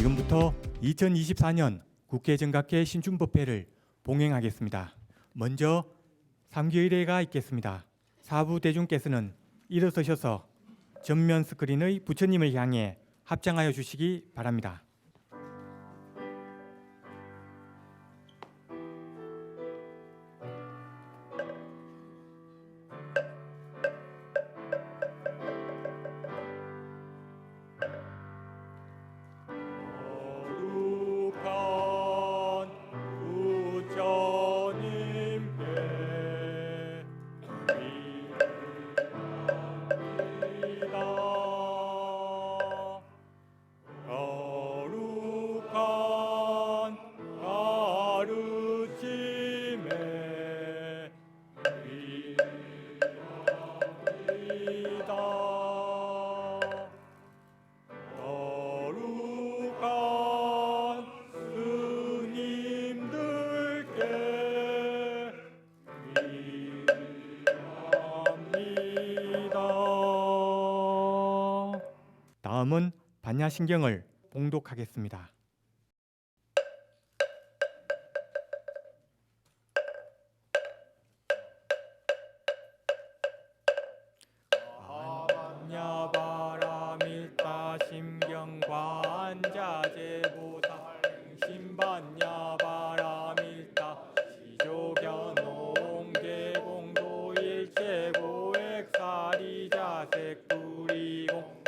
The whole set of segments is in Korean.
지금부터 2024년 국회 정각회 신춘법회를 봉행하겠습니다. 먼저 3기 의례가 있겠습니다. 사부 대중께서는 일어서셔서 전면 스크린의 부처님을 향해 합장하여 주시기 바랍니다. 다음은 반야신경을 봉독하겠습니다. 반야바라밀타 심경관자재보살 신반야바라밀타 시조견옹계공도일체고액사리자색 두리공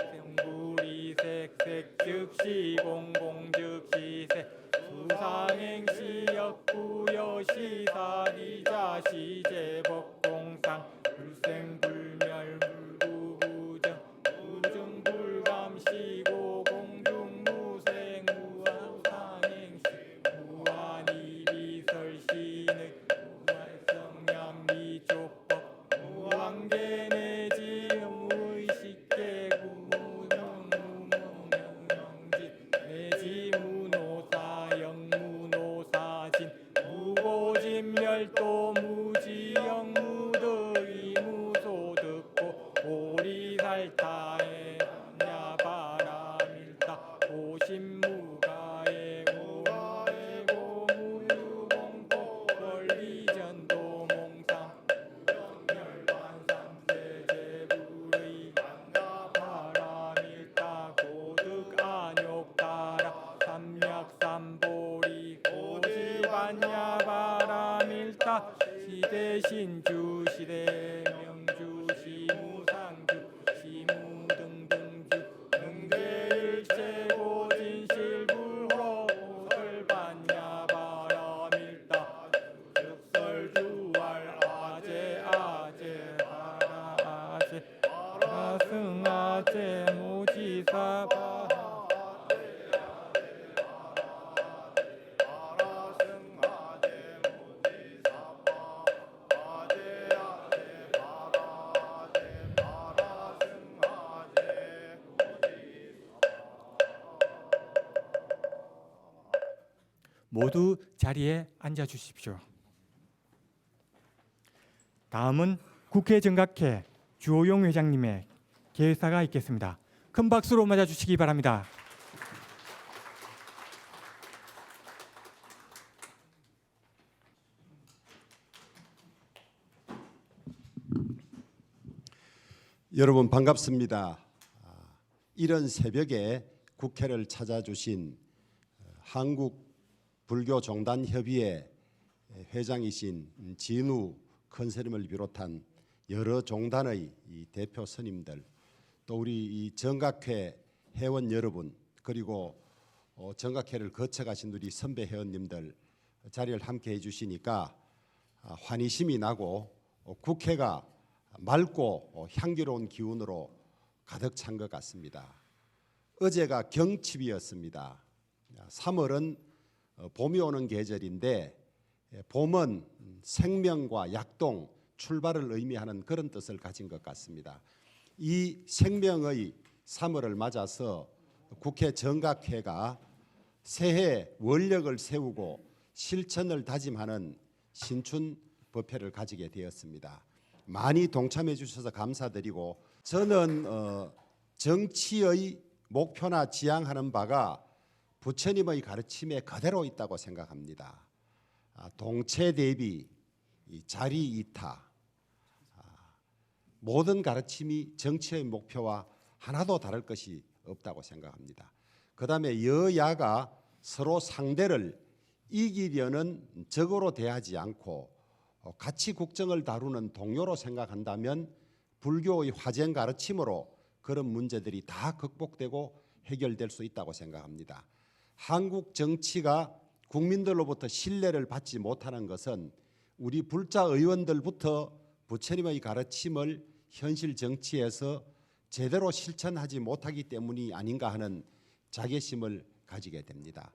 즉시공공즉시세 수상행시역부여시사리자시제법공상 불생불멸불구부정 무증불감시고공중무생무한상행시 무한이비설신의 무한성량미족법 무한계내지 멸도 무지영 무더위 무소득고 오리살타에 야바라밀타 오신무가에 무아에 고무유공고 권리전도 몽상 열반삼세제불의 야바라밀타 고득안욕가라 삼약삼보리 고지반야바라밀타 시대신주 시대명주 시무상주 시무등등주 능계일체고진실불호 설반야바라밀타 즉설주왈 아제 바라승아제 모지사바 모두 자리에 앉아 주십시오. 다음은 국회 정각회 주호용 회장님의 개사가 있겠습니다. 큰 박수로 맞아 주시기 바랍니다. 여러분 반갑습니다. 이런 새벽에 국회를 찾아주신 한국불교종단협의회 회장이신 진우 컨설님을 비롯한 여러 종단의 대표 스님들, 또 우리 이 정각회 회원 여러분, 그리고 정각회를 거쳐가신 우리 선배 회원님들 자리를 함께 해주시니까 환희심이 나고 국회가 맑고 향기로운 기운으로 가득 찬 것 같습니다. 어제가 경칩이었습니다. 3월은 봄이 오는 계절인데 봄은 생명과 약동, 출발을 의미하는 그런 뜻을 가진 것 같습니다. 이 생명의 3월을 맞아서 국회 정각회가 새해 원력을 세우고 실천을 다짐하는 신춘법회를 가지게 되었습니다. 많이 동참해 주셔서 감사드리고, 저는 정치의 목표나 지향하는 바가 부처님의 가르침에 그대로 있다고 생각합니다. 동체 대비, 자리 이타, 모든 가르침이 정치의 목표와 하나도 다를 것이 없다고 생각합니다. 그 다음에 여야가 서로 상대를 이기려는 적으로 대하지 않고 같이 국정을 다루는 동료로 생각한다면 불교의 화쟁 가르침으로 그런 문제들이 다 극복되고 해결될 수 있다고 생각합니다. 한국 정치가 국민들로부터 신뢰를 받지 못하는 것은 우리 불자 의원들부터 부처님의 가르침을 현실 정치에서 제대로 실천하지 못하기 때문이 아닌가 하는 자괴심을 가지게 됩니다.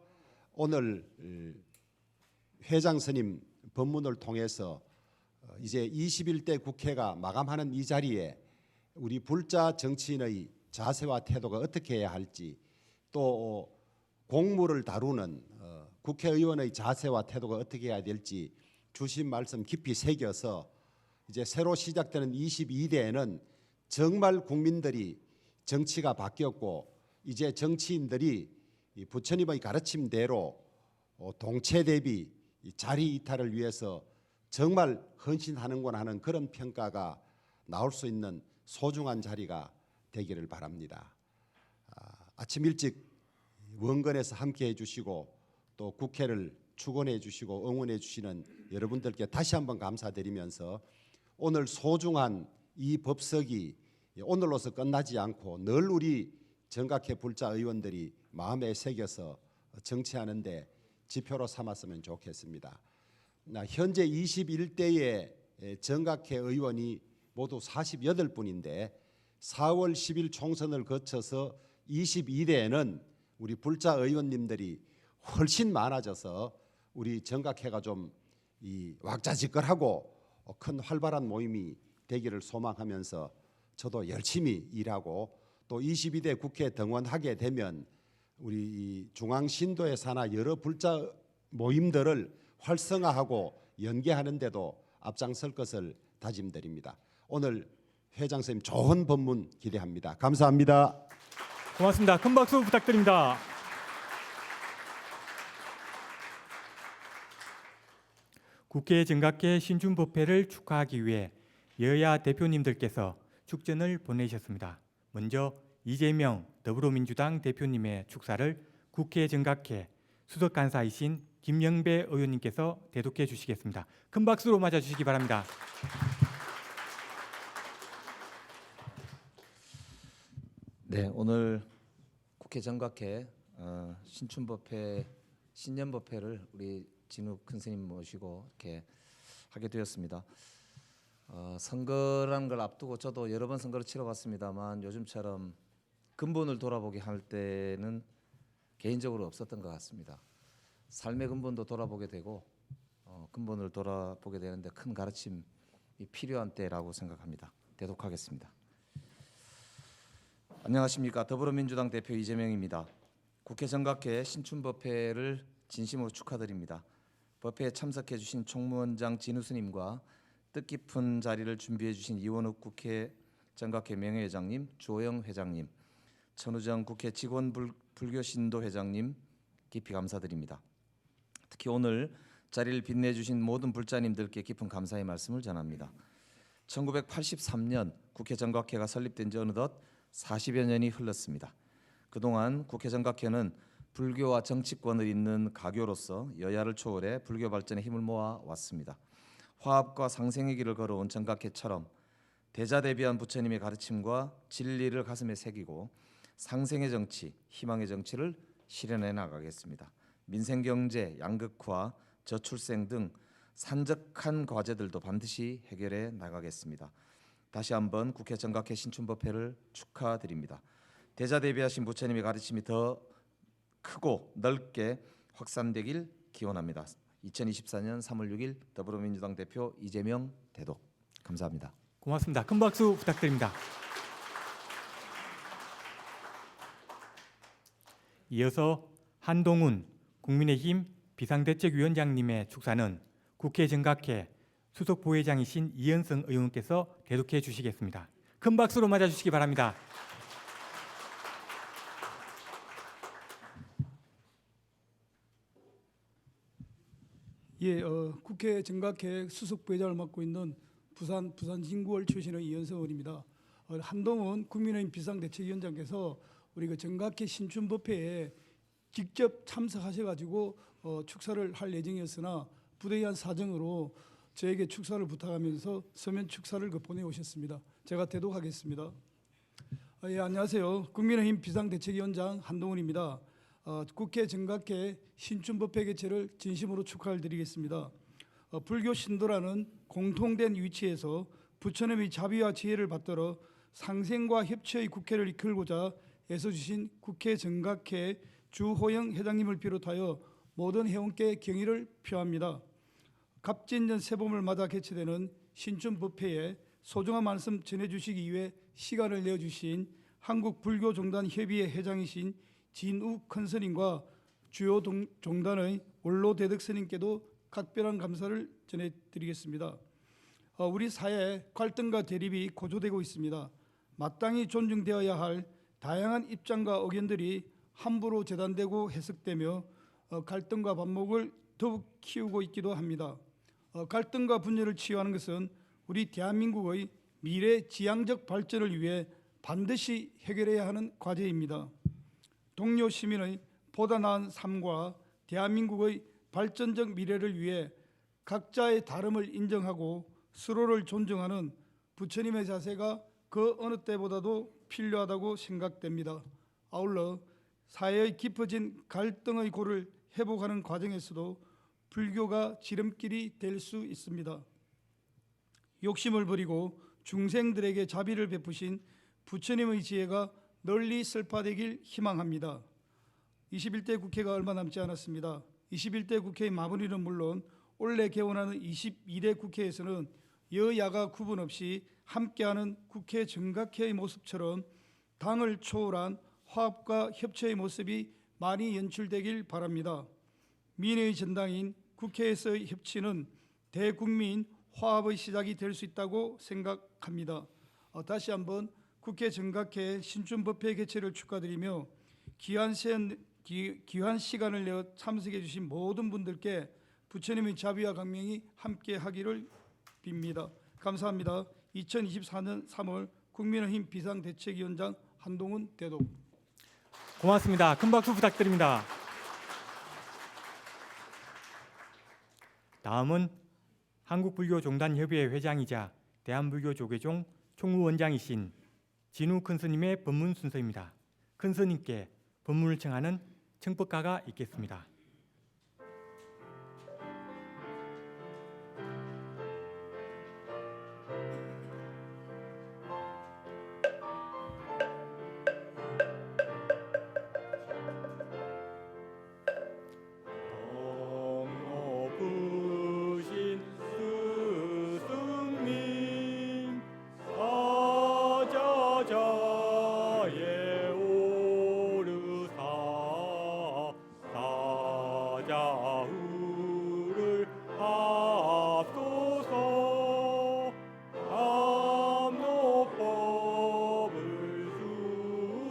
오늘 회장 스님 법문을 통해서 이제 21대 국회가 마감하는 이 자리에 우리 불자 정치인의 자세와 태도가 어떻게 해야 할지, 또 공무를 다루는 국회의원의 자세와 태도가 어떻게 해야 될지 주신 말씀 깊이 새겨서 이제 새로 시작되는 22대에는 정말 국민들이 정치가 바뀌었고 이제 정치인들이 부처님의 가르침대로 동체 대비 자리 이탈을 위해서 정말 헌신하는구나 하는 그런 평가가 나올 수 있는 소중한 자리가 되기를 바랍니다. 아침 일찍 원건에서 함께해 주시고 또 국회를 축원해 주시고 응원해 주시는 여러분들께 다시 한번 감사드리면서 오늘 소중한 이 법석이 오늘로서 끝나지 않고 늘 우리 정각회 불자 의원들이 마음에 새겨서 정치하는데 지표로 삼았으면 좋겠습니다. 현재 21대의 정각회 의원이 모두 48분인데 4월 10일 총선을 거쳐서 22대에는 우리 불자 의원님들이 훨씬 많아져서 우리 정각회가 좀 왁자지껄하고 큰 활발한 모임이 되기를 소망하면서 저도 열심히 일하고 또 22대 국회 등원하게 되면 우리 중앙신도에 사나 여러 불자 모임들을 활성화하고 연계하는 데도 앞장설 것을 다짐드립니다. 오늘 회장 선생님 좋은 법문 기대합니다. 감사합니다. 고맙습니다. 큰 박수 부탁드립니다. 국회 정각회 신춘법회를 축하하기 위해 여야 대표님들께서 축전을 보내셨습니다. 먼저 이재명 더불어민주당 대표님의 축사를 국회 정각회 수석간사이신 김영배 의원님께서 대독해 주시겠습니다. 큰 박수로 맞아주시기 바랍니다. 네, 오늘 국회 정각회 신춘법회 신년법회를 우리 진욱 큰 스님 모시고 이렇게 하게 되었습니다. 선거라는 걸 앞두고 저도 여러 번 선거를 치러봤습니다만 요즘처럼 근본을 돌아보게 할 때는 개인적으로 없었던 것 같습니다. 삶의 근본도 돌아보게 되고 근본을 돌아보게 되는데 큰 가르침이 필요한 때라고 생각합니다. 대독하겠습니다. 안녕하십니까. 더불어민주당 대표 이재명입니다. 국회 정각회 신춘법회를 진심으로 축하드립니다. 법회에 참석해 주신 총무원장 진우 스님과 뜻깊은 자리를 준비해 주신 이원욱 국회 정각회 명예회장님, 주호영 회장님, 천우정 국회 직원 불교신도 회장님 깊이 감사드립니다. 특히 오늘 자리를 빛내주신 모든 불자님들께 깊은 감사의 말씀을 전합니다. 1983년 국회 정각회가 설립된 지 어느덧 40여 년이 흘렀습니다. 그동안 국회 정각회는 불교와 정치권을 잇는 가교로서 여야를 초월해 불교 발전에 힘을 모아 왔습니다. 화합과 상생의 길을 걸어온 정각회처럼 대자대비한 부처님의 가르침과 진리를 가슴에 새기고 상생의 정치, 희망의 정치를 실현해 나가겠습니다. 민생경제, 양극화, 저출생 등 산적한 과제들도 반드시 해결해 나가겠습니다. 다시 한번 국회 정각회 신춘법회를 축하드립니다. 대자대비하신 부처님의 가르침이 더 크고 넓게 확산되길 기원합니다. 2024년 3월 6일 더불어민주당 대표 이재명 대독. 감사합니다. 고맙습니다. 큰 박수 부탁드립니다. 이어서 한동훈 국민의힘 비상대책위원장님의 축사는 국회 정각회 수석 부회장이신 이현성 의원께서 대독해 주시겠습니다. 큰 박수로 맞아주시기 바랍니다. 예, 국회 정각회 수석 부회장을 맡고 있는 부산 진구월 출신의 이현석 의원입니다. 한동훈 국민의힘 비상대책위원장께서 우리 그 정각회 신춘법회에 직접 참석하셔가지고 축사를 할 예정이었으나 부대의한 사정으로 저에게 축사를 부탁하면서 서면 축사를 보내오셨습니다. 제가 대독하겠습니다. 예, 안녕하세요. 국민의힘 비상대책위원장 한동훈입니다. 국회 정각회 신춘법회 개최를 진심으로 축하를 드리겠습니다. 불교 신도라는 공통된 위치에서 부처님의 자비와 지혜를 받들어 상생과 협치의 국회를 이끌고자 애써주신 국회 정각회 주호영 회장님을 비롯하여 모든 회원께 경의를 표합니다. 갑진년 새봄을 맞아 개최되는 신춘법회에 소중한 말씀 전해주시기 위해 시간을 내어주신 한국불교종단협의회 회장이신 진우 큰스님과 주요 종단의 원로 대덕스님께도 각별한 감사를 전해드리겠습니다. 우리 사회에 갈등과 대립이 고조되고 있습니다. 마땅히 존중되어야 할 다양한 입장과 의견들이 함부로 재단되고 해석되며 갈등과 반목을 더욱 키우고 있기도 합니다. 갈등과 분열을 치유하는 것은 우리 대한민국의 미래 지향적 발전을 위해 반드시 해결해야 하는 과제입니다. 동료 시민의 보다 나은 삶과 대한민국의 발전적 미래를 위해 각자의 다름을 인정하고 서로를 존중하는 부처님의 자세가 그 어느 때보다도 필요하다고 생각됩니다. 아울러 사회의 깊어진 갈등의 골을 회복하는 과정에서도 불교가 지름길이 될 수 있습니다. 욕심을 버리고 중생들에게 자비를 베푸신 부처님의 지혜가 널리 설파되길 희망합니다. 21대 국회가 얼마 남지 않았습니다. 21대 국회의 마무리는 물론 올해 개원하는 22대 국회에서는 여야가 구분 없이 함께하는 국회 정각회의 모습처럼 당을 초월한 화합과 협치의 모습이 많이 연출되길 바랍니다. 민의의 전당인 국회에서의 협치는 대국민 화합의 시작이 될 수 있다고 생각합니다. 다시 한번 국회 정각회 신춘법회 개최를 축하드리며 귀한 시간을 내어 참석해 주신 모든 분들께 부처님의 자비와 강명이 함께하기를 빕니다. 감사합니다. 2024년 3월 국민의힘 비상대책위원장 한동훈 대독. 고맙습니다. 큰 박수 부탁드립니다. 다음은 한국불교종단협의회 회장이자 대한불교조계종 총무원장이신 진우 큰스님의 법문 순서입니다. 큰스님께 법문을 청하는 청법가가 있겠습니다. 높으신 스승님 사자자에 오르사 사자후를 앞서서 감노법을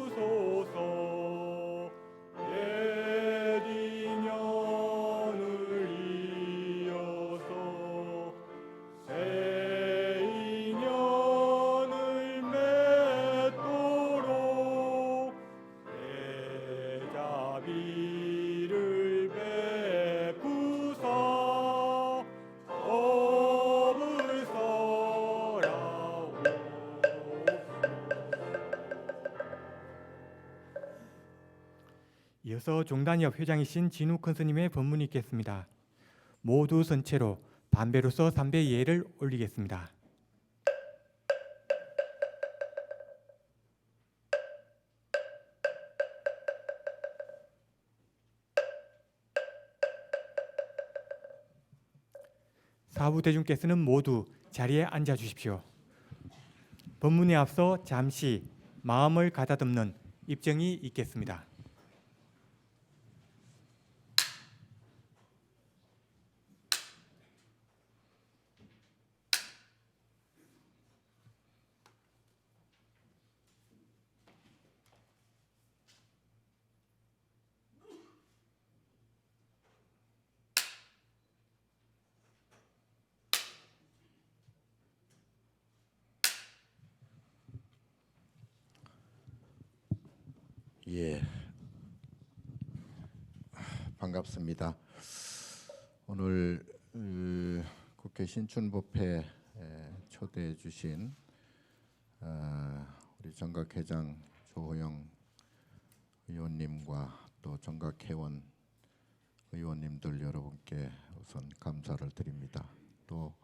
주소서 옛 인연을 이어서 새 인연을 맺도록 대자비를 베푸사 법을 설하옵소서. 이어서 종단협 회장이신 진우 큰스님의 법문이 있겠습니다. 모두 선체로 반배로서 3배 예를 올리겠습니다. 사부 대중께서는 모두 자리에 앉아 주십시오. 법문에 앞서 잠시 마음을 가다듬는 입정이 있겠습니다. 예, 반갑습니다. 오늘 국회 신춘법회 초대해 주신 우리 정각회장 조호영 의원님과 또 정각회원 의원님들 여러분께 우선 감사를 드립니다. 또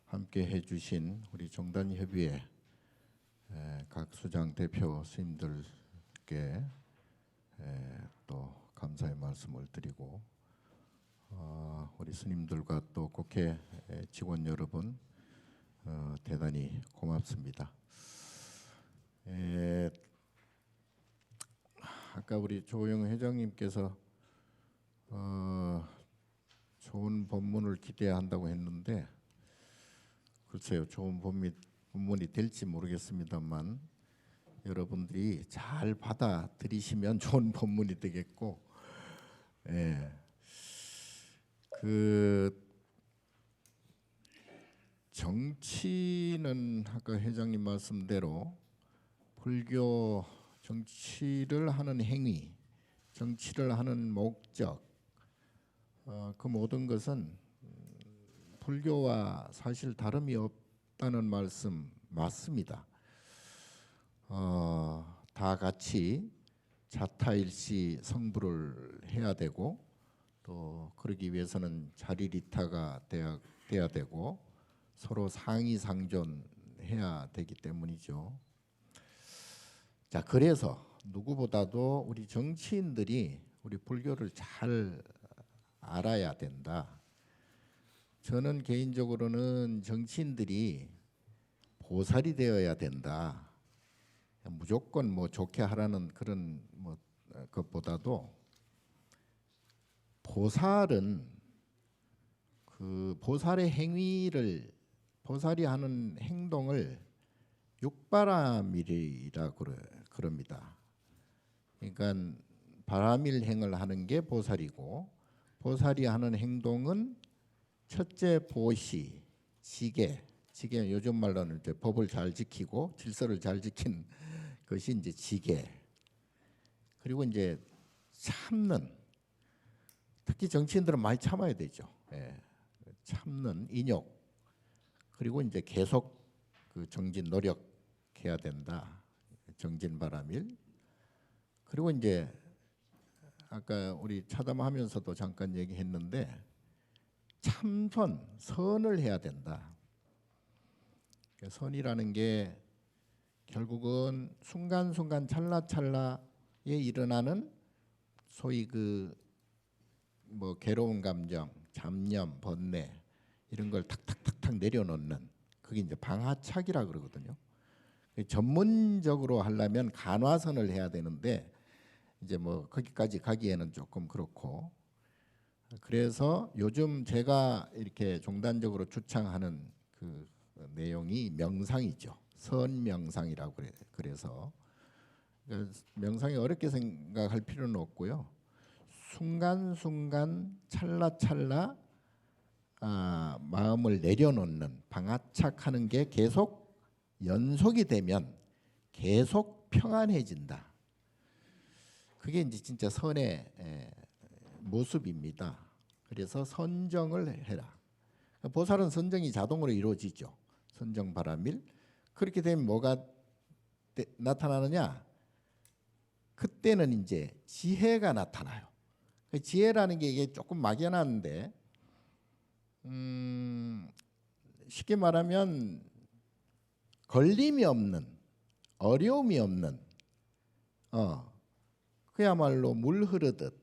함께 해주신 우리 정단협의회 각 수장 대표 스님들께 또 감사의 말씀을 드리고 우리 스님들과 또 국회 직원 여러분 대단히 고맙습니다. 아까 우리 조호영 회장님께서 좋은 법문을 기대한다고 했는데 글쎄요, 좋은 법문이 될지 모르겠습니다만 여러분들이 잘 받아들이시면 좋은 법문이 되겠고, 그 정치는 아까 회장님 말씀대로 불교 정치를 하는 행위, 정치를 하는 목적, 그 모든 것은 불교와 사실 다름이 없다는 말씀 맞습니다. 다 같이 자타일시 성불을 해야 되고 또 그러기 위해서는 자리리타가 돼야 되고 서로 상의상존해야 되기 때문이죠. 자, 그래서 누구보다도 우리 정치인들이 우리 불교를 잘 알아야 된다. 저는 개인적으로는 정치인들이 보살이 되어야 된다. 무조건 뭐 좋게 하라는 그런 뭐 것보다도 보살은 그 보살의 행위를 보살이 하는 행동을 육바라밀이라 그럽니다. 그러니까 바라밀행을 하는 게 보살이고 보살이 하는 행동은 첫째 보시, 지계 요즘 말로는 이제 법을 잘 지키고 질서를 잘 지킨 것이 이제 지계. 그리고 이제 참는. 특히 정치인들은 많이 참아야 되죠. 참는 인욕. 그리고 이제 계속 그 정진 노력해야 된다. 정진바라밀. 그리고 이제 아까 우리 차담하면서도 잠깐 얘기했는데 참선, 선을 해야 된다. 선이라는 게 결국은 순간순간 찰나찰나에 일어나는 소위 그 뭐 괴로운 감정, 잡념, 번뇌 이런 걸 탁탁탁탁 내려놓는 그게 이제 방하착이라 그러거든요. 전문적으로 하려면 간화선을 해야 되는데 이제 뭐 거기까지 가기에는 조금 그렇고 그래서 요즘 제가 이렇게 종단적으로 주창하는 그 내용이 명상이죠. 선명상이라고 그래서 명상이 어렵게 생각할 필요는 없고요. 순간순간 찰나찰나 마음을 내려놓는 방아착하는 게 계속 연속이 되면 계속 평안해진다. 그게 이제 진짜 선의 모습입니다. 그래서 선정을 해라. 보살은 선정이 자동으로 이루어지죠. 선정바라밀. 그렇게 되면 뭐가 나타나느냐? 그때는 이제 지혜가 나타나요. 지혜라는 게 이게 조금 막연한데 쉽게 말하면 걸림이 없는 어려움이 없는 그야말로 물 흐르듯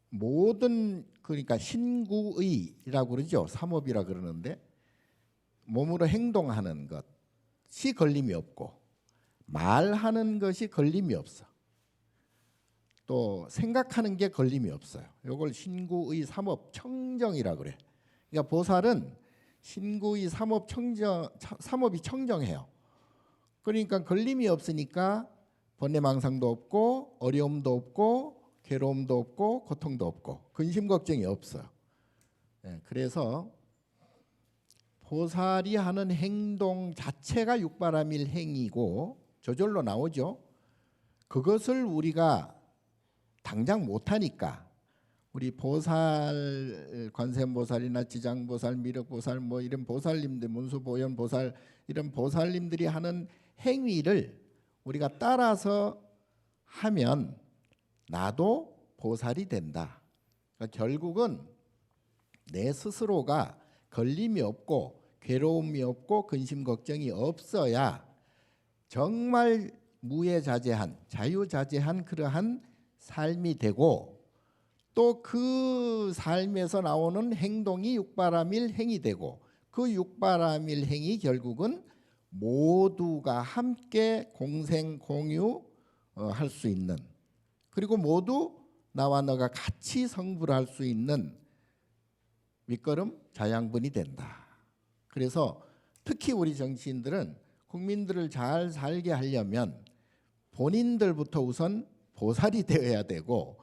모든 그러니까 신구의라고 그러죠. 삼업이라 그러는데 몸으로 행동하는 것이 걸림이 없고 말하는 것이 걸림이 없어. 또 생각하는 게 걸림이 없어요. 이걸 신구의 삼업 청정이라 그래. 그러니까 보살은 신구의 삼업이 청정해요. 그러니까 걸림이 없으니까 번뇌망상도 없고 어려움도 없고 괴로움도 없고 고통도 없고 근심 걱정이 없어요. 그래서 보살이 하는 행동 자체가 육바라밀 행위고 저절로 나오죠. 그것을 우리가 당장 못하니까 우리 보살, 관세음보살이나 지장보살, 미륵보살 뭐 이런 보살님들, 문수보현보살 이런 보살님들이 하는 행위를 우리가 따라서 하면 나도 보살이 된다. 그러니까 결국은 내 스스로가 걸림이 없고 괴로움이 없고 근심 걱정이 없어야 정말 무해자재한 자유자재한 그러한 삶이 되고 또 그 삶에서 나오는 행동이 육바라밀 행이 되고 그 육바라밀 행이 결국은 모두가 함께 공생 공유 할 수 있는 그리고 모두 나와 너가 같이 성불할 수 있는 밑거름 자양분이 된다. 그래서 특히 우리 정치인들은 국민들을 잘 살게 하려면 본인들부터 우선 보살이 되어야 되고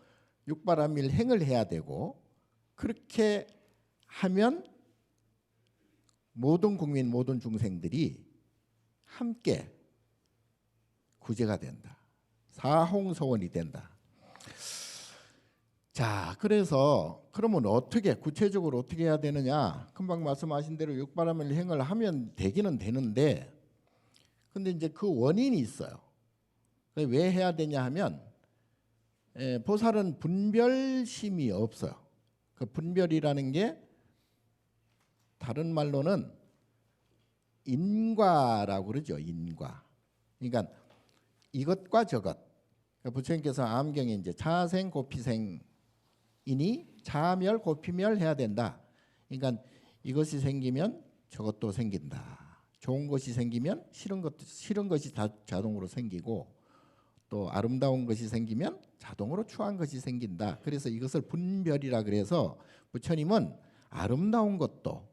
육바라밀 행을 해야 되고 그렇게 하면 모든 국민 모든 중생들이 함께 구제가 된다. 사홍소원이 된다. 자, 그래서 그러면 어떻게 구체적으로 어떻게 해야 되느냐? 금방 말씀하신 대로 육바라밀 행을 하면 되기는 되는데 근데 이제 그 원인이 있어요. 왜 해야 되냐 하면 보살은 분별심이 없어요. 그 분별이라는 게 다른 말로는 인과라고 그러죠. 인과. 그러니까 이것과 저것. 그러니까 부처님께서 암경에 이제 차생 고피생이니 차멸 고피멸 해야 된다. 그러니까 이것이 생기면 저것도 생긴다. 좋은 것이 생기면 싫은 것이 자동으로 생기고 또 아름다운 것이 생기면 자동으로 추한 것이 생긴다. 그래서 이것을 분별이라 그래서 부처님은 아름다운 것도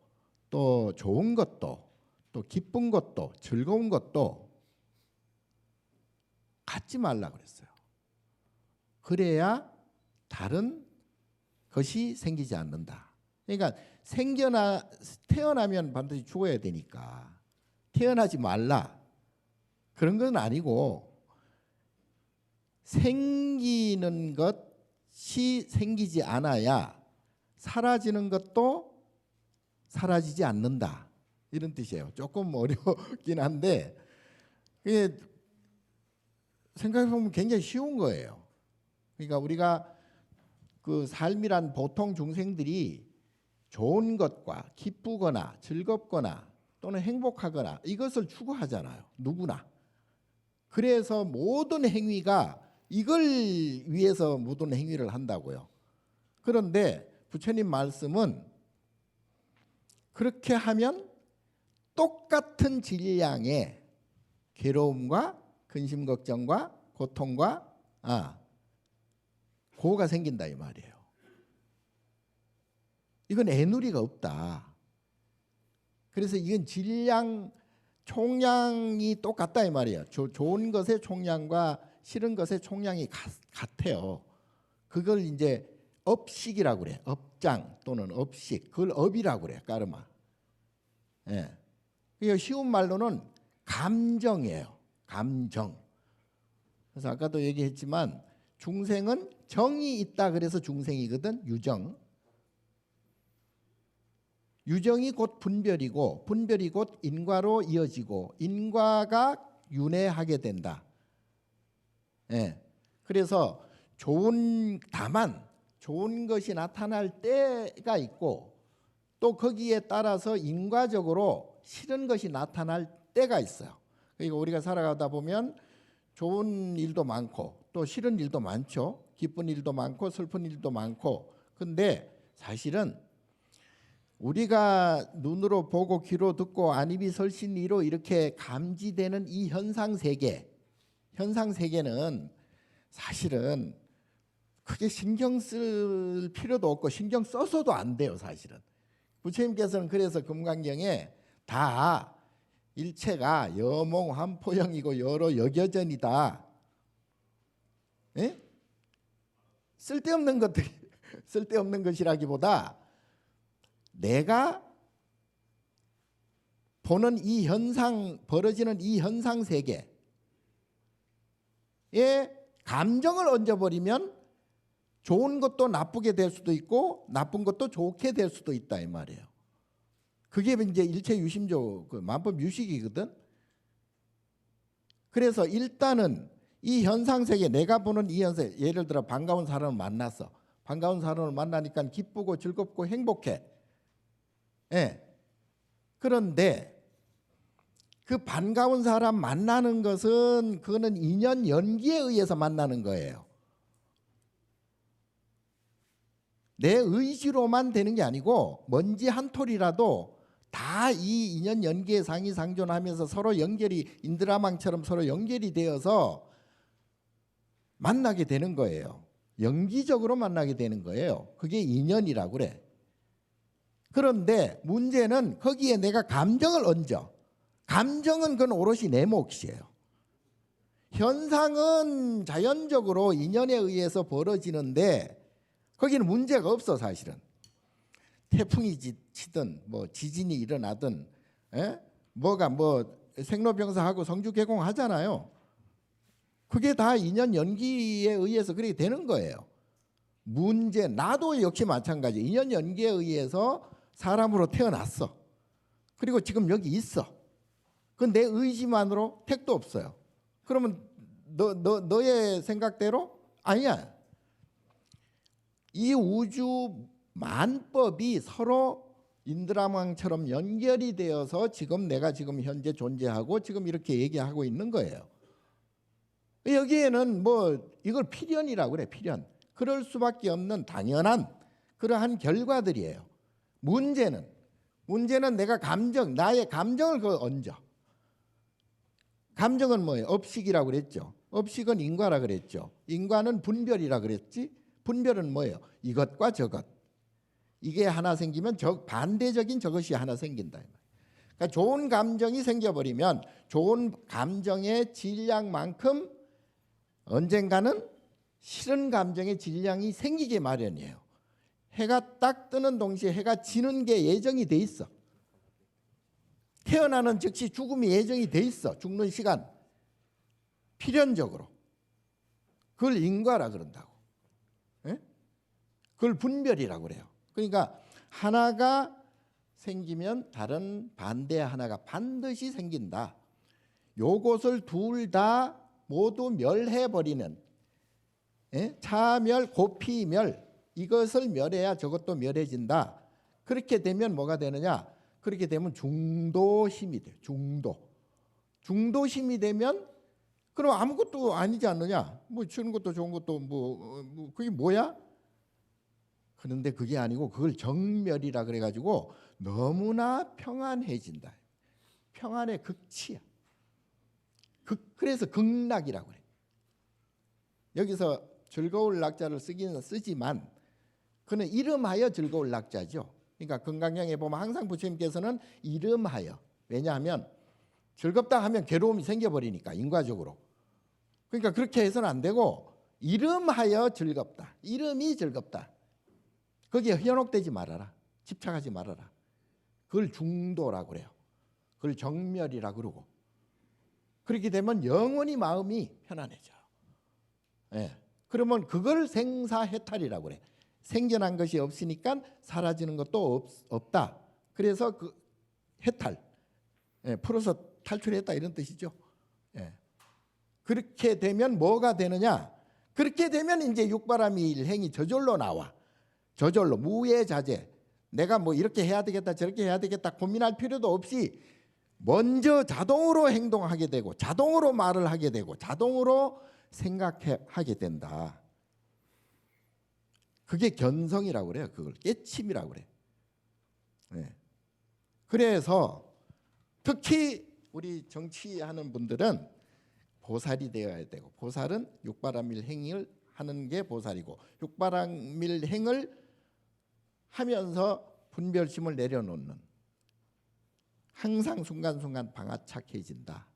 또 좋은 것도 또 기쁜 것도 즐거운 것도 갖지 말라 그랬어요. 그래야 다른 것이 생기지 않는다. 그러니까 태어나면 반드시 죽어야 되니까 태어나지 말라 그런 건 아니고 생기는 것이 생기지 않아야 사라지는 것도 사라지지 않는다. 이런 뜻이에요. 조금 어렵긴 한데 그게 생각해보면 굉장히 쉬운 거예요. 그러니까 우리가 그 삶이란 보통 중생들이 좋은 것과 기쁘거나 즐겁거나 또는 행복하거나 이것을 추구하잖아요. 누구나. 그래서 모든 행위가 이걸 위해서 모든 행위를 한다고요. 그런데 부처님 말씀은 그렇게 하면 똑같은 질량의 괴로움과 근심 걱정과 고통과 고가 생긴다 이 말이에요. 이건 애누리가 없다. 그래서 이건 질량 총량이 똑같다 이 말이에요. 좋은 것의 총량과 싫은 것의 총량이 같아요. 그걸 이제 업식이라고 그래. 업장 또는 업식. 그걸 업이라고 그래. 까르마. 예. 이거 쉬운 말로는 감정이에요. 감정. 그래서 아까도 얘기했지만 중생은 정이 있다 그래서 중생이거든. 유정. 유정이 곧 분별이고 분별이 곧 인과로 이어지고 인과가 윤회하게 된다. 예. 그래서 다만 좋은 것이 나타날 때가 있고 또 거기에 따라서 인과적으로 싫은 것이 나타날 때가 있어요. 그러니까 우리가 살아가다 보면 좋은 일도 많고 또 싫은 일도 많죠. 기쁜 일도 많고 슬픈 일도 많고. 근데 사실은 우리가 눈으로 보고 귀로 듣고 안입이 설신이로 이렇게 감지되는 이 현상세계는 사실은 크게 신경 쓸 필요도 없고 신경 써서도 안 돼요. 사실은 부처님께서는 그래서 금강경에 다 일체가 여몽환포형이고 여러 역여전이다. 예? 쓸데없는 것들이 쓸데없는 것이라기보다 내가 보는 이 현상 벌어지는 이 현상 세계 감정을 얹어버리면 좋은 것도 나쁘게 될 수도 있고 나쁜 것도 좋게 될 수도 있다 이 말이에요. 그게 이제 일체 유심조 그 만법 유식이거든. 그래서 일단은 이 현상 세계, 내가 보는 이 현상, 예를 들어 반가운 사람을 만났어. 반가운 사람을 만나니까 기쁘고 즐겁고 행복해. 예. 그런데 그 반가운 사람 만나는 것은 그거는 인연 연기에 의해서 만나는 거예요. 내 의지로만 되는 게 아니고 먼지 한 톨이라도 다 이 인연 연기에 상이상존하면서 서로 연결이 인드라망처럼 서로 연결이 되어서 만나게 되는 거예요. 연기적으로 만나게 되는 거예요. 그게 인연이라고 그래. 그런데 문제는 거기에 내가 감정을 얹어. 감정은 그건 오롯이 내 몫이에요. 현상은 자연적으로 인연에 의해서 벌어지는데 거기는 문제가 없어 사실은. 태풍이 치든 뭐 지진이 일어나든 뭐가 뭐 생로병사하고 성주개공 하잖아요. 그게 다 인연 연기에 의해서 그렇게 되는 거예요. 문제 나도 역시 마찬가지. 인연 연기에 의해서 사람으로 태어났어. 그리고 지금 여기 있어. 그건 내 의지만으로 택도 없어요. 그러면 너의 생각대로 아니야. 이 우주 만법이 서로 인드라망처럼 연결이 되어서 지금 내가 지금 현재 존재하고 지금 이렇게 얘기하고 있는 거예요. 여기에는 뭐 이걸 필연이라고 그래. 필연. 그럴 수밖에 없는 당연한 그러한 결과들이에요. 문제는 내가 나의 감정을 얹어. 감정은 뭐예요? 업식이라고 그랬죠. 업식은 인과라 그랬죠. 인과는 분별이라 그랬지. 분별은 뭐예요? 이것과 저것. 이게 하나 생기면 반대적인 저것이 하나 생긴다. 그러니까 좋은 감정이 생겨버리면 좋은 감정의 질량만큼 언젠가는 싫은 감정의 질량이 생기게 마련이에요. 해가 딱 뜨는 동시에 해가 지는 게 예정이 돼 있어. 태어나는 즉시 죽음이 예정이 돼 있어. 죽는 시간. 필연적으로. 그걸 인과라 그런다고. 예? 그걸 분별이라고 그래요. 그러니까 하나가 생기면 다른 반대 하나가 반드시 생긴다. 요것을 둘 다 모두 멸해버리는 차멸, 고피멸 이것을 멸해야 저것도 멸해진다. 그렇게 되면 뭐가 되느냐? 그렇게 되면 중도심이 돼요. 중도심이 되면 그럼 아무것도 아니지 않느냐? 뭐 주는 것도 좋은 것도 뭐 그게 뭐야? 그런데 그게 아니고 그걸 정멸이라 그래가지고 너무나 평안해진다. 평안의 극치야. 그래서 극락이라고 그래. 여기서 즐거울 낙자를 쓰지만 그는 이름하여 즐거울 낙자죠. 그러니까 건강경에 보면 항상 부처님께서는 이름하여. 왜냐하면 즐겁다 하면 괴로움이 생겨버리니까 인과적으로. 그러니까 그렇게 해서는 안 되고 이름하여 즐겁다. 이름이 즐겁다. 거기에 현혹되지 말아라. 집착하지 말아라. 그걸 중도라고 그래요. 그걸 정멸이라고 그러고. 그렇게 되면 영원히 마음이 편안해져요. 예. 그러면 그걸 생사해탈이라고 그래. 생겨난 것이 없으니까 사라지는 것도 없다. 그래서 그 해탈, 풀어서 탈출했다 이런 뜻이죠. 그렇게 되면 뭐가 되느냐? 그렇게 되면 이제 육바람이 일행이 저절로 나와. 저절로 무예자재. 내가 뭐 이렇게 해야 되겠다 저렇게 해야 되겠다 고민할 필요도 없이 먼저 자동으로 행동하게 되고 자동으로 말을 하게 되고 자동으로 생각하게 된다. 그게 견성이라고 그래요. 그걸 깨침이라고 그래요. 그래서 특히 우리 정치하는 분들은 보살이 되어야 되고 보살은 육바람일행을 하는 게 보살이고 육바람일행을 하면서 분별심을 내려놓는 항상 순간순간 방아착해진다.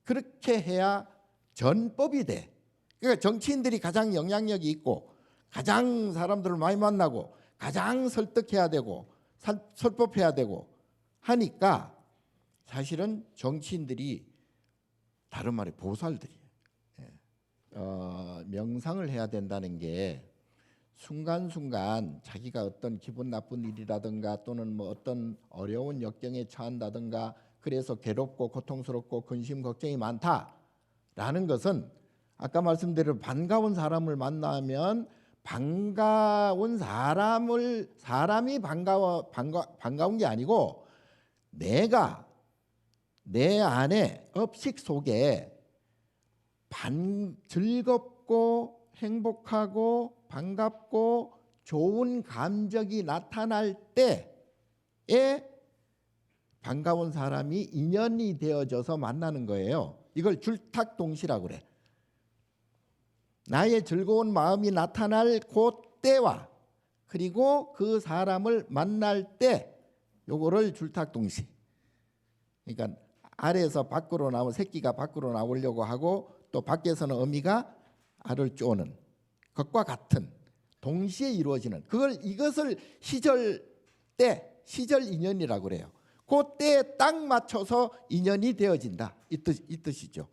그렇게 해야 전법이 돼. 그러니까 정치인들이 가장 영향력이 있고 가장 사람들을 많이 만나고 가장 설득해야 되고 설법해야 되고 하니까 사실은 정치인들이 다른 말에 보살들이에요. 명상을 해야 된다는 게 순간순간 자기가 어떤 기분 나쁜 일이라든가 또는 뭐 어떤 어려운 역경에 처한다든가 그래서 괴롭고 고통스럽고 근심 걱정이 많다라는 것은 아까 말씀드린 반가운 사람을 만나면 반가운 사람이 반가운 게 아니고 내가 내 안에 업식 속에 즐겁고 행복하고 반갑고 좋은 감정이 나타날 때에 반가운 사람이 인연이 되어져서 만나는 거예요. 이걸 줄탁동시라고 그래. 나의 즐거운 마음이 나타날 그때와 그리고 그 사람을 만날 때 요거를 줄탁동시. 그러니까 알에서 밖으로 나온 새끼가 밖으로 나오려고 하고 또 밖에서는 어미가 알을 쪼는 것과 같은 동시에 이루어지는 이것을 시절 인연이라고 그래요. 그때에 딱 맞춰서 인연이 되어진다 이 뜻이죠.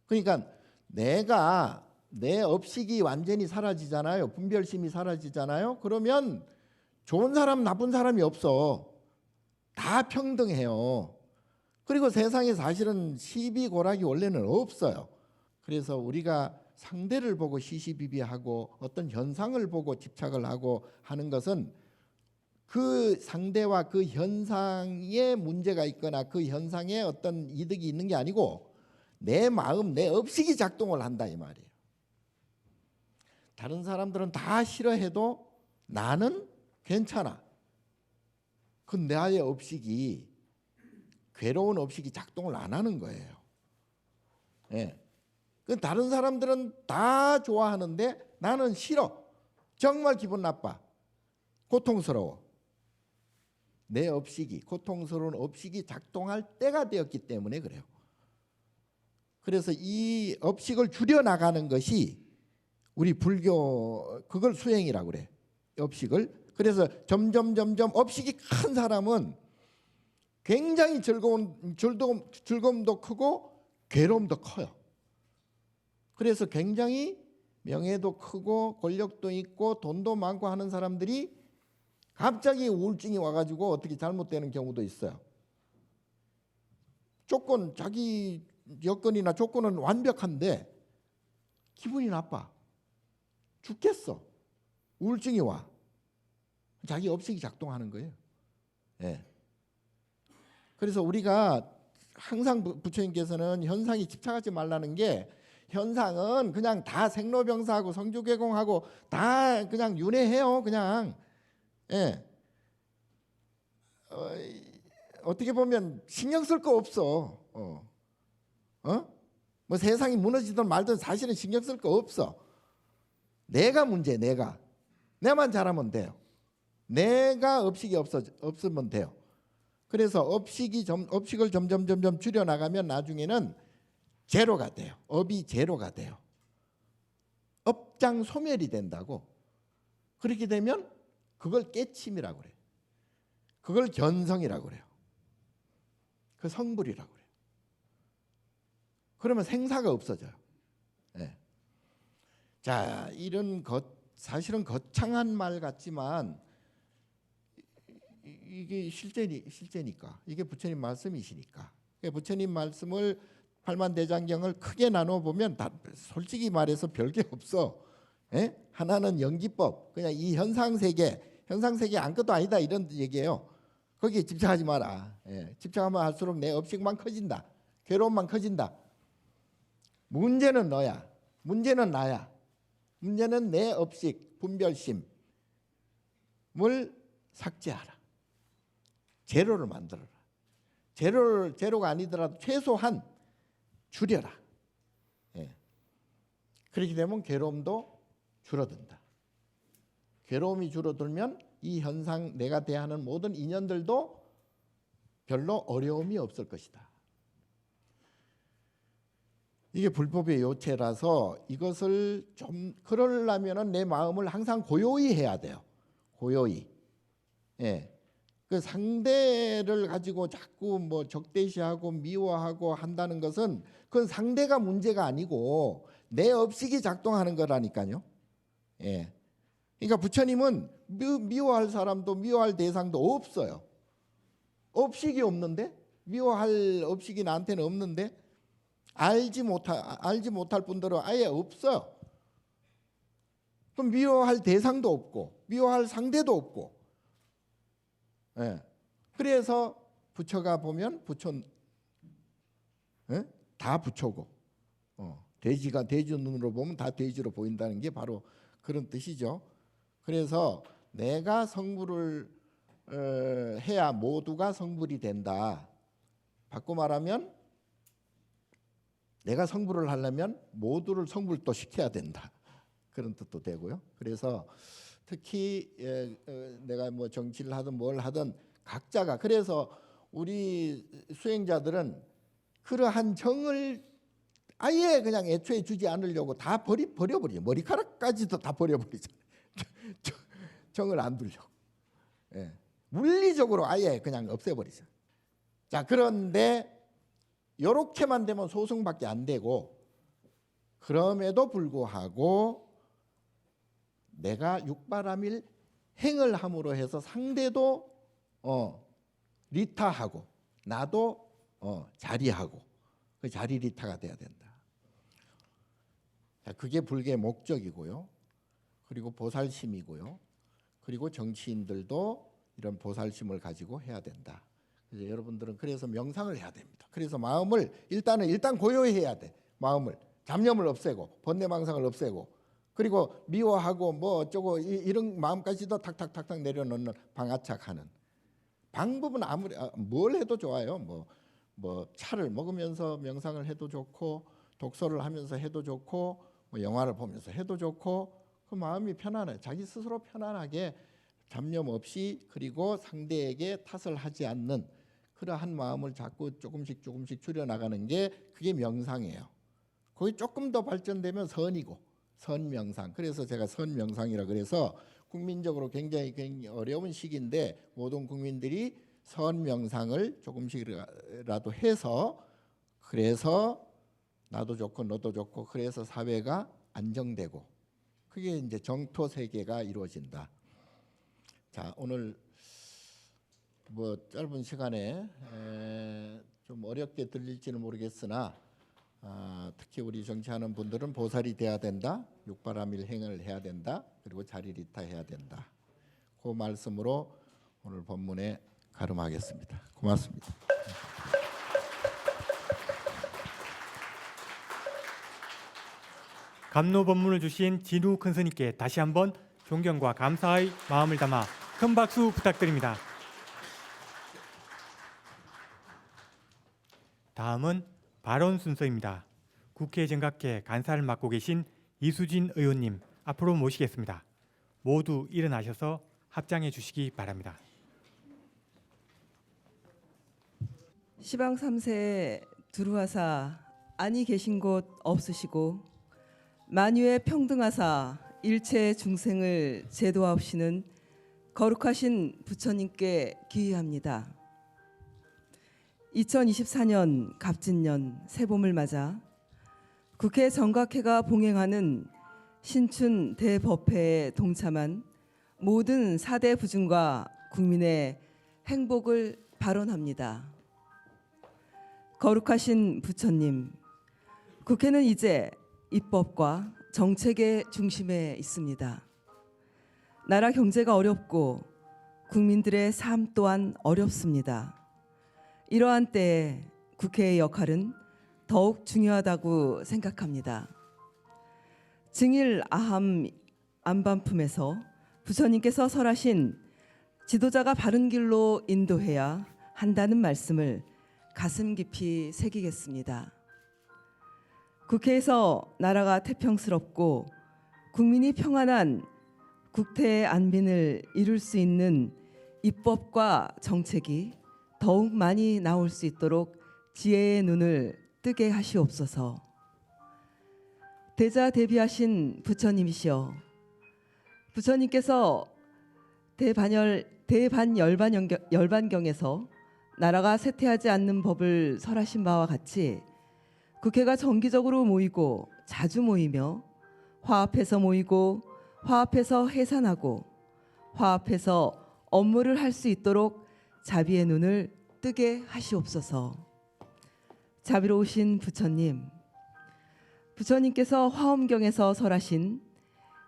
그러니까 내가 내 업식이 완전히 사라지잖아요. 분별심이 사라지잖아요. 그러면 좋은 사람 나쁜 사람이 없어. 다 평등해요. 그리고 세상에 사실은 시비 고락이 원래는 없어요. 그래서 우리가 상대를 보고 시시비비하고 어떤 현상을 보고 집착을 하고 하는 것은 그 상대와 그 현상에 문제가 있거나 그 현상에 어떤 이득이 있는 게 아니고 내 마음, 내 업식이 작동을 한다 이 말이에요. 다른 사람들은 다 싫어해도 나는 괜찮아. 그 나의 업식이 괴로운 업식이 작동을 안 하는 거예요. 예. 그 다른 사람들은 다 좋아하는데 나는 싫어. 정말 기분 나빠. 고통스러워. 내 업식이 고통스러운 업식이 작동할 때가 되었기 때문에 그래요. 그래서 이 업식을 줄여 나가는 것이 우리 불교 그걸 수행이라고 그래. 업식을. 그래서 점점 업식이 큰 사람은 굉장히 즐거움도 크고 괴로움도 커요. 그래서 굉장히 명예도 크고 권력도 있고 돈도 많고 하는 사람들이 갑자기 우울증이 와가지고 어떻게 잘못되는 경우도 있어요. 자기 여건이나 조건은 완벽한데 기분이 나빠. 죽겠어. 우울증이 와. 자기 업식이 작동하는 거예요. 예. 그래서 우리가 항상 부처님께서는 현상에 집착하지 말라는 게 현상은 그냥 다 생로병사하고 성주개공하고 다 그냥 윤회해요. 그냥 예. 어떻게 보면 신경 쓸 거 없어. 뭐 세상이 무너지든 말든 사실은 신경 쓸 거 없어. 내가 문제, 내만 잘하면 돼요. 내가 업식이 없으면 돼요. 그래서 업식을 점점 줄여 나가면 나중에는 제로가 돼요. 업이 제로가 돼요. 업장 소멸이 된다고. 그렇게 되면 그걸 깨침이라고 그래요. 그걸 견성이라고 그래요. 그 성불이라고 그래요. 그러면 생사가 없어져요. 네. 자, 이런 사실은 거창한 말 같지만 이게 실제니까 이게 부처님 말씀이시니까 부처님 말씀을 팔만대장경을 크게 나눠 보면 솔직히 말해서 별게 없어. 예? 하나는 연기법, 그냥 이 현상 세계 아무것도 아니다 이런 얘기예요. 거기에 집착하지 마라. 예. 집착하면 할수록 내 업식만 커진다. 괴로움만 커진다. 문제는 너야. 문제는 나야. 문제는 내 업식, 분별심을 삭제하라. 제로를 만들어라. 제로가 아니더라도 최소한 줄여라. 예. 그렇게 되면 괴로움도 줄어든다. 괴로움이 줄어들면 이 현상 내가 대하는 모든 인연들도 별로 어려움이 없을 것이다. 이게 불법의 요체라서 이것을 좀 그러려면은 내 마음을 항상 고요히 해야 돼요. 고요히. 예. 그 상대를 가지고 자꾸 뭐 적대시하고 미워하고 한다는 것은 그건 상대가 문제가 아니고 내 업식이 작동하는 거라니까요. 예. 그러니까 부처님은 미워할 사람도 미워할 대상도 없어요. 업식이 없는데, 미워할 업식이 나한테는 없는데, 알지 못할 분들은 아예 없어요. 그럼 미워할 대상도 없고 미워할 상대도 없고. 예. 그래서 부처가 보면 부처, 예? 다 부처고, 돼지가 돼지 눈으로 보면 다 돼지로 보인다는 게 바로 그런 뜻이죠. 그래서 내가 성불을 해야 모두가 성불이 된다. 바꿔 말하면 내가 성불을 하려면 모두를 성불도 시켜야 된다. 그런 뜻도 되고요. 그래서 특히 내가 뭐 정치를 하든 뭘 하든 각자가, 그래서 우리 수행자들은 그러한 정을 아예 그냥 애초에 주지 않으려고 다 버려버리죠. 머리카락까지도 다 버려버리잖아요. 정을 안 두려고. 예. 물리적으로 아예 그냥 없애버리죠. 자, 그런데 이렇게만 되면 소승밖에 안 되고, 그럼에도 불구하고 내가 육바라밀 행을 함으로 해서 상대도 리타하고 나도 자리하고, 그 자리 리타가 돼야 된다. 자, 그게 불교의 목적이고요. 그리고 보살심이고요. 그리고 정치인들도 이런 보살심을 가지고 해야 된다. 그래서 여러분들은 그래서 명상을 해야 됩니다. 그래서 마음을 일단 고요해야 돼. 마음을, 잡념을 없애고 번뇌망상을 없애고, 그리고 미워하고 뭐 어쩌고 이런 마음까지도 탁탁탁탁 내려놓는 방아착하는 방법은 아무리 뭘 해도 좋아요. 뭐 차를 먹으면서 명상을 해도 좋고, 독서를 하면서 해도 좋고, 뭐 영화를 보면서 해도 좋고, 그 마음이 편안해. 자기 스스로 편안하게 잡념 없이, 그리고 상대에게 탓을 하지 않는 그러한 마음을 자꾸 조금씩 줄여나가는 게 그게 명상이에요. 거기 조금 더 발전되면 선이고, 선명상. 그래서 제가 선명상이라 그래서 국민적으로 굉장히 어려운 시기인데 모든 국민들이 선명상을 조금씩이라도 해서, 그래서 나도 좋고 너도 좋고, 그래서 사회가 안정되고, 그게 이제 정토 세계가 이루어진다. 자, 오늘 뭐 짧은 시간에 좀 어렵게 들릴지는 모르겠으나, 특히 우리 정치하는 분들은 보살이 돼야 된다, 육바라밀 행을 해야 된다, 그리고 자리리타 해야 된다. 그 말씀으로 오늘 본문에 가름하겠습니다. 고맙습니다. 감로 법문을 주신 진우 큰 스님께 다시 한번 존경과 감사의 마음을 담아 큰 박수 부탁드립니다. 다음은 발언 순서입니다. 국회 정각회 간사를 맡고 계신 이수진 의원님 앞으로 모시겠습니다. 모두 일어나셔서 합장해 주시기 바랍니다. 시방 3세 두루하사 안이 계신 곳 없으시고, 만유에 평등하사 일체 중생을 제도하옵시는 거룩하신 부처님께 기의합니다. 2024년 갑진년 새봄을 맞아 국회 정각회가 봉행하는 신춘 대법회에 동참한 모든 4대 부중과 국민의 행복을 발언합니다. 거룩하신 부처님, 국회는 이제 입법과 정책의 중심에 있습니다. 나라 경제가 어렵고 국민들의 삶 또한 어렵습니다. 이러한 때에 국회의 역할은 더욱 중요하다고 생각합니다. 증일 아함 안반품에서 부처님께서 설하신 지도자가 바른 길로 인도해야 한다는 말씀을 가슴 깊이 새기겠습니다. 국회에서 나라가 태평스럽고 국민이 평안한 국태의 안빈을 이룰 수 있는 입법과 정책이 더욱 많이 나올 수 있도록 지혜의 눈을 뜨게 하시옵소서. 대자 대비하신 부처님이시여, 부처님께서 대반열반경에서 나라가 쇠퇴하지 않는 법을 설하신 바와 같이 국회가 정기적으로 모이고 자주 모이며 화합해서 모이고 화합해서 해산하고 화합해서 업무를 할 수 있도록 자비의 눈을 뜨게 하시옵소서. 자비로우신 부처님, 부처님께서 화엄경에서 설하신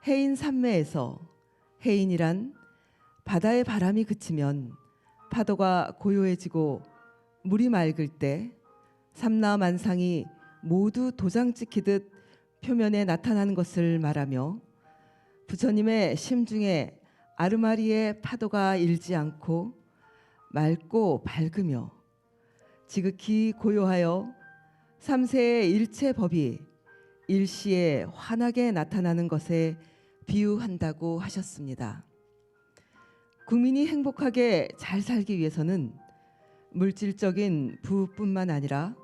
해인 삼매에서 해인이란 바다의 바람이 그치면 파도가 고요해지고 물이 맑을 때 삼라만상이 모두 도장 찍히듯 표면에 나타나는 것을 말하며 부처님의 심중에 아르마리의 파도가 일지 않고 맑고 밝으며 지극히 고요하여 삼세의 일체 법이 일시에 환하게 나타나는 것에 비유한다고 하셨습니다. 국민이 행복하게 잘 살기 위해서는 물질적인 부뿐만 아니라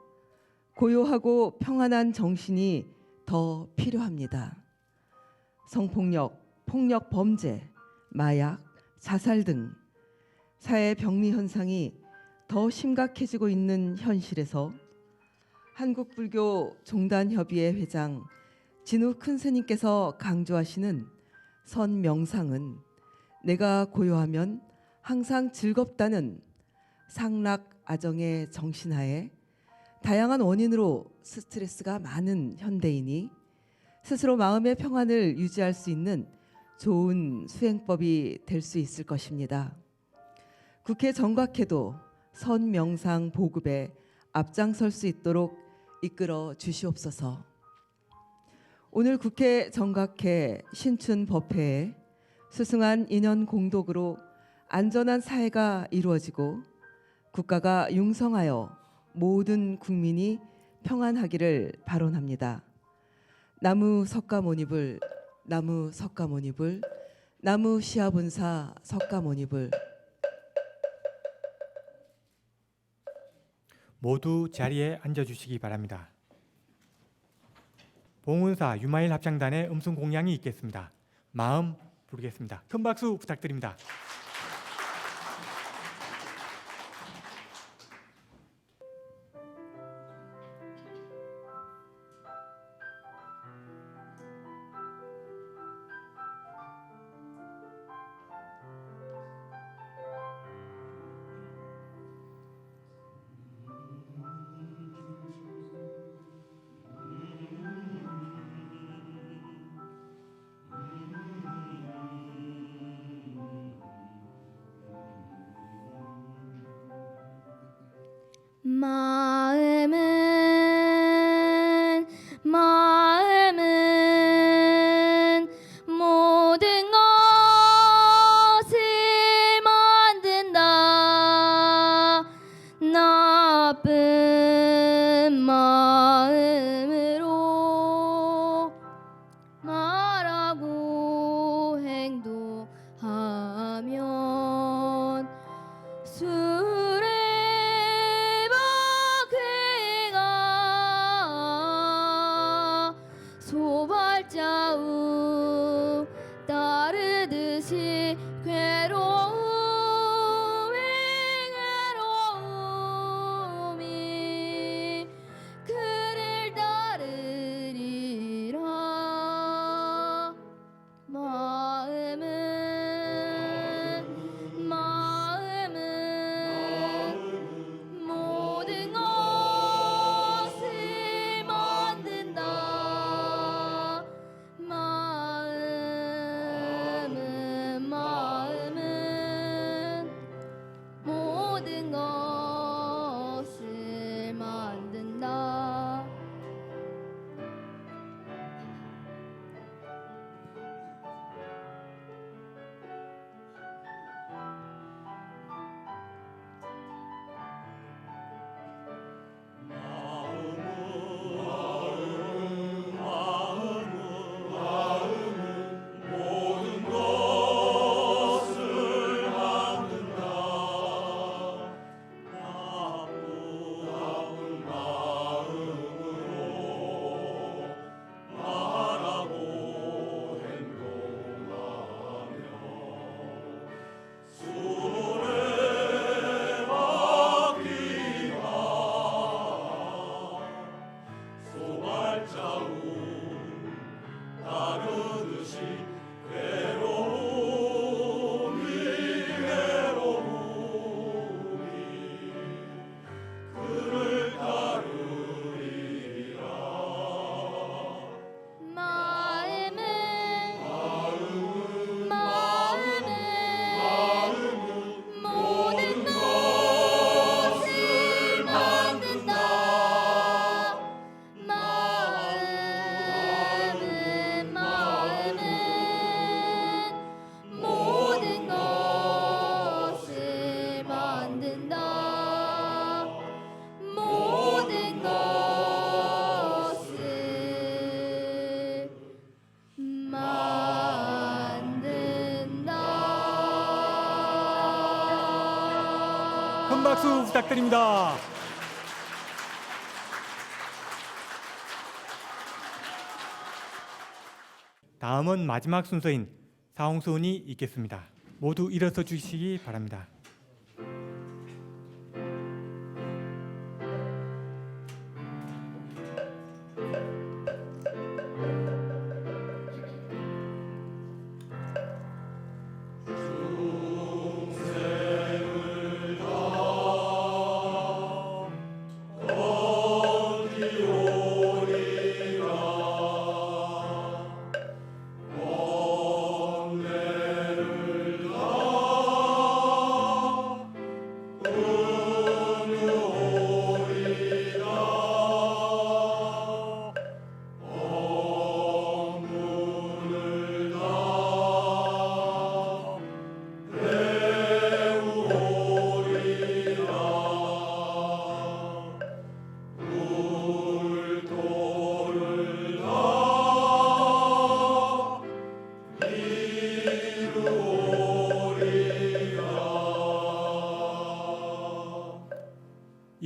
고요하고 평안한 정신이 더 필요합니다. 성폭력, 폭력 범죄, 마약, 자살 등 사회 병리 현상이 더 심각해지고 있는 현실에서 한국불교 종단협의회 회장 진우 큰 스님께서 강조하시는 선명상은 내가 고요하면 항상 즐겁다는 상락아정의 정신하에 다양한 원인으로 스트레스가 많은 현대인이 스스로 마음의 평안을 유지할 수 있는 좋은 수행법이 될 수 있을 것입니다. 국회 정각회도 선명상 보급에 앞장설 수 있도록 이끌어 주시옵소서. 오늘 국회 정각회 신춘법회에 수승한 인연 공덕으로 안전한 사회가 이루어지고 국가가 융성하여 모든 국민이 평안하기를 발언합니다. 나무 석가모니불, 나무 석가모니불, 나무 시아분사 석가모니불. 모두 자리에 앉아주시기 바랍니다. 봉은사 유마일 합창단의 음성 공양이 있겠습니다. 마음 부르겠습니다. 큰 박수 부탁드립니다. 마음은 모든 것을 만든다. 나쁜 마음으로 말하고 행동하면 술에 박해가 소발자우 따르듯이 괴로움이 그를 따르리라. 마음은 모든 것을 만든다. 마음은 박수 부탁드립니다. 다음은 마지막 순서인 사홍소원이 있겠습니다. 모두 일어서 주시기 바랍니다.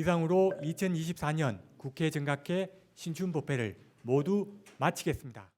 이상으로 2024년 국회 정각회 신춘법회를 모두 마치겠습니다.